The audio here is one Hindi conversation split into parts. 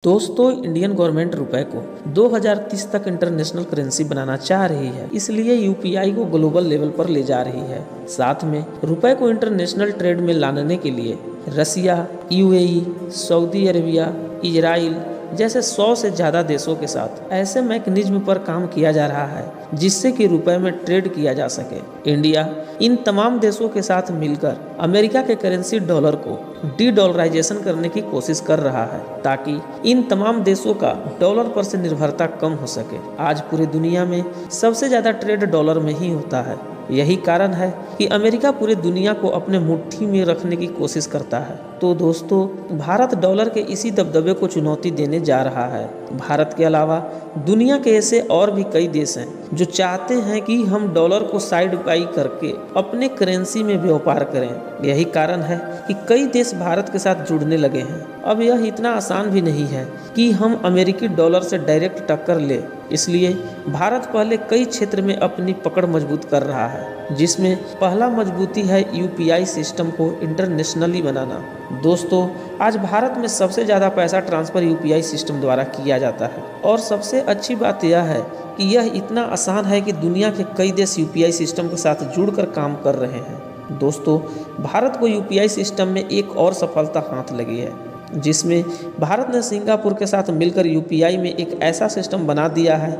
दोस्तों, इंडियन गवर्नमेंट रुपए को 2030 तक इंटरनेशनल करेंसी बनाना चाह रही है। इसलिए यूपीआई को ग्लोबल लेवल पर ले जा रही है। साथ में रुपए को इंटरनेशनल ट्रेड में लाने के लिए रसिया, यूएई, सऊदी अरेबिया, इजराइल जैसे 100 से ज़्यादा देशों के साथ ऐसे मैकेनिज्म पर काम किया जा रहा है जिससे कि रुपए में ट्रेड किया जा सके। इंडिया इन तमाम देशों के साथ मिलकर अमेरिका के करेंसी डॉलर को डी-डॉलराइजेशन करने की कोशिश कर रहा है ताकि इन तमाम देशों का डॉलर पर से निर्भरता कम हो सके। आज पूरी दुनिया में सबसे ज़्यादा ट्रेड डॉलर में ही होता है। यही कारण है कि अमेरिका पूरी दुनिया को अपने मुट्ठी में रखने की कोशिश करता है। तो दोस्तों, भारत डॉलर के इसी दबदबे को चुनौती देने जा रहा है। भारत के अलावा दुनिया के ऐसे और भी कई देश हैं जो चाहते हैं कि हम डॉलर को साइड बाई करके अपने करेंसी में व्यापार करें। यही कारण है कि कई देश भारत के साथ जुड़ने लगे हैं। अब यह इतना आसान भी नहीं है कि हम अमेरिकी डॉलर से डायरेक्ट टक्कर ले। इसलिए भारत पहले कई क्षेत्र में अपनी पकड़ मजबूत कर रहा है, जिसमें पहला मजबूती है यूपीआई सिस्टम को इंटरनेशनली बनाना। दोस्तों, आज भारत में सबसे ज़्यादा पैसा ट्रांसफ़र यूपीआई सिस्टम द्वारा किया जाता है और सबसे अच्छी बात यह है कि यह इतना आसान है कि दुनिया के कई देश यूपीआई सिस्टम के साथ जुड़कर काम कर रहे हैं। दोस्तों, भारत को यूपीआई सिस्टम में एक और सफलता हाथ लगी है, जिसमें भारत ने सिंगापुर के साथ मिलकर यूपीआई में एक ऐसा सिस्टम बना दिया है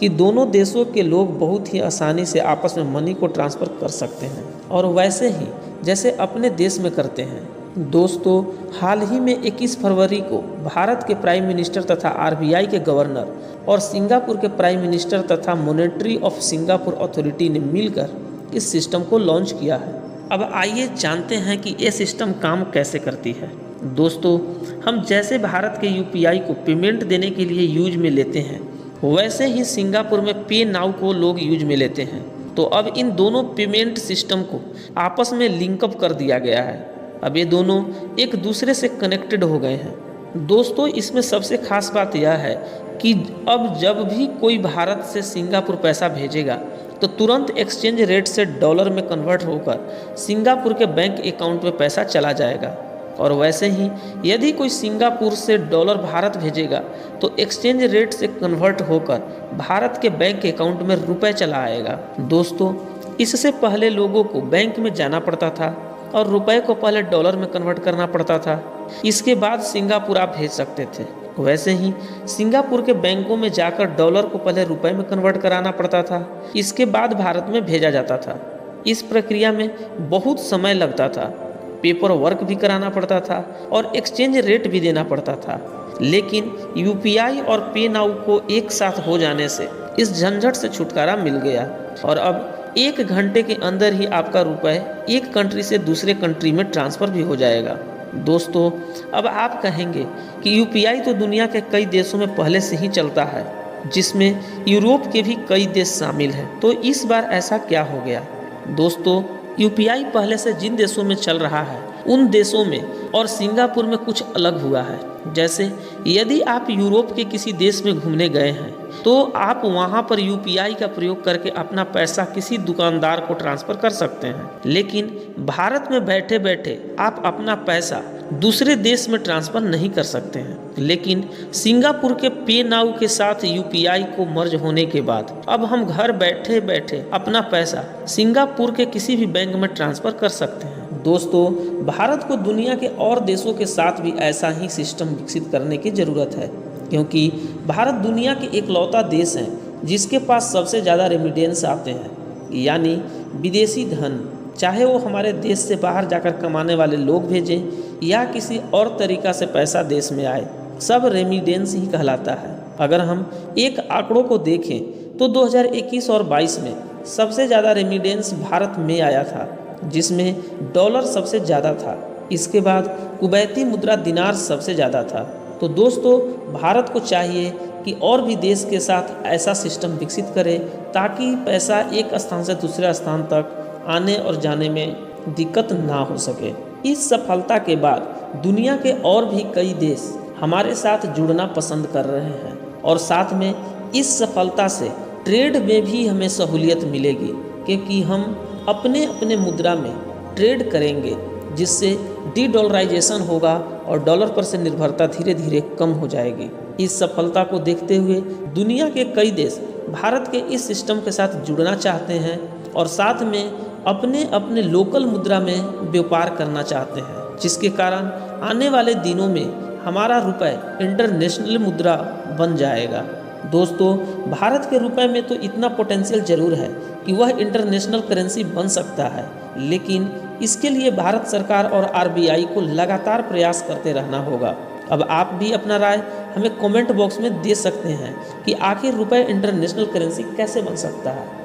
कि दोनों देशों के लोग बहुत ही आसानी से आपस में मनी को ट्रांसफ़र कर सकते हैं और वैसे ही जैसे अपने देश में करते हैं। दोस्तों, हाल ही में 21 फरवरी को भारत के प्राइम मिनिस्टर तथा आरबीआई के गवर्नर और सिंगापुर के प्राइम मिनिस्टर तथा मॉनेटरी ऑफ सिंगापुर अथॉरिटी ने मिलकर इस सिस्टम को लॉन्च किया है। अब आइए जानते हैं कि ये सिस्टम काम कैसे करती है। दोस्तों, हम जैसे भारत के यूपीआई को पेमेंट देने के लिए यूज में लेते हैं, वैसे ही सिंगापुर में पे नाउ को लोग यूज में लेते हैं। तो अब इन दोनों पेमेंट सिस्टम को आपस में लिंकअप कर दिया गया है। अब ये दोनों एक दूसरे से कनेक्टेड हो गए हैं। दोस्तों, इसमें सबसे खास बात यह है कि अब जब भी कोई भारत से सिंगापुर पैसा भेजेगा तो तुरंत एक्सचेंज रेट से डॉलर में कन्वर्ट होकर सिंगापुर के बैंक अकाउंट में पैसा चला जाएगा। और वैसे ही यदि कोई सिंगापुर से डॉलर भारत भेजेगा तो एक्सचेंज रेट से कन्वर्ट होकर भारत के बैंक अकाउंट में रुपए चला आएगा। दोस्तों, इससे पहले लोगों को बैंक में जाना पड़ता था और रुपए को पहले डॉलर में कन्वर्ट करना पड़ता था। इसके बाद सिंगापुर आप भेज सकते थे। वैसे ही सिंगापुर के बैंकों में जाकर डॉलर को पहले रुपए में कन्वर्ट कराना पड़ता था, इसके बाद भारत में भेजा जाता था। इस प्रक्रिया में बहुत समय लगता था, पेपर वर्क भी कराना पड़ता था और एक्सचेंज रेट भी देना पड़ता था। लेकिन यूपीआई और पे नाउ को एक साथ हो जाने से इस झंझट से छुटकारा मिल गया और अब 1 घंटे के अंदर ही आपका रुपए एक कंट्री से दूसरे कंट्री में ट्रांसफ़र भी हो जाएगा। दोस्तों, अब आप कहेंगे कि यूपीआई तो दुनिया के कई देशों में पहले से ही चलता है, जिसमें यूरोप के भी कई देश शामिल हैं, तो इस बार ऐसा क्या हो गया? दोस्तों, यूपीआई पहले से जिन देशों में चल रहा है उन देशों में और सिंगापुर में कुछ अलग हुआ है। जैसे यदि आप यूरोप के किसी देश में घूमने गए हैं तो आप वहां पर यूपीआई का प्रयोग करके अपना पैसा किसी दुकानदार को ट्रांसफ़र कर सकते हैं। लेकिन भारत में बैठे बैठे आप अपना पैसा दूसरे देश में ट्रांसफ़र नहीं कर सकते हैं। लेकिन सिंगापुर के पे नाउ के साथ यूपीआई को मर्ज होने के बाद अब हम घर बैठे बैठे अपना पैसा सिंगापुर के किसी भी बैंक में ट्रांसफ़र कर सकते हैं। दोस्तों, भारत को दुनिया के और देशों के साथ भी ऐसा ही सिस्टम विकसित करने की ज़रूरत है, क्योंकि भारत दुनिया के एकलौता देश है जिसके पास सबसे ज़्यादा रेमिटेंस आते हैं, यानी विदेशी धन, चाहे वो हमारे देश से बाहर जाकर कमाने वाले लोग भेजें या किसी और तरीक़ा से पैसा देश में आए, सब रेमिटेंस ही कहलाता है। अगर हम एक आंकड़ों को देखें तो 2021 और 22 में सबसे ज़्यादा रेमिटेंस भारत में आया था, जिसमें डॉलर सबसे ज़्यादा था। इसके बाद कुवैती मुद्रा दिनार सबसे ज़्यादा था। तो दोस्तों, भारत को चाहिए कि और भी देश के साथ ऐसा सिस्टम विकसित करे ताकि पैसा एक स्थान से दूसरे स्थान तक आने और जाने में दिक्कत ना हो सके। इस सफलता के बाद दुनिया के और भी कई देश हमारे साथ जुड़ना पसंद कर रहे हैं और साथ में इस सफलता से ट्रेड में भी हमें सहूलियत मिलेगी, क्योंकि हम अपने अपने मुद्रा में ट्रेड करेंगे, जिससे डी डॉलराइजेशन होगा और डॉलर पर से निर्भरता धीरे धीरे कम हो जाएगी। इस सफलता को देखते हुए दुनिया के कई देश भारत के इस सिस्टम के साथ जुड़ना चाहते हैं और साथ में अपने अपने लोकल मुद्रा में व्यापार करना चाहते हैं, जिसके कारण आने वाले दिनों में हमारा रुपए इंटरनेशनल मुद्रा बन जाएगा। दोस्तों, भारत के रुपए में तो इतना पोटेंशियल जरूर है कि वह इंटरनेशनल करेंसी बन सकता है, लेकिन इसके लिए भारत सरकार और आरबीआई को लगातार प्रयास करते रहना होगा। अब आप भी अपना राय हमें कमेंट बॉक्स में दे सकते हैं कि आखिर रुपए इंटरनेशनल करेंसी कैसे बन सकता है।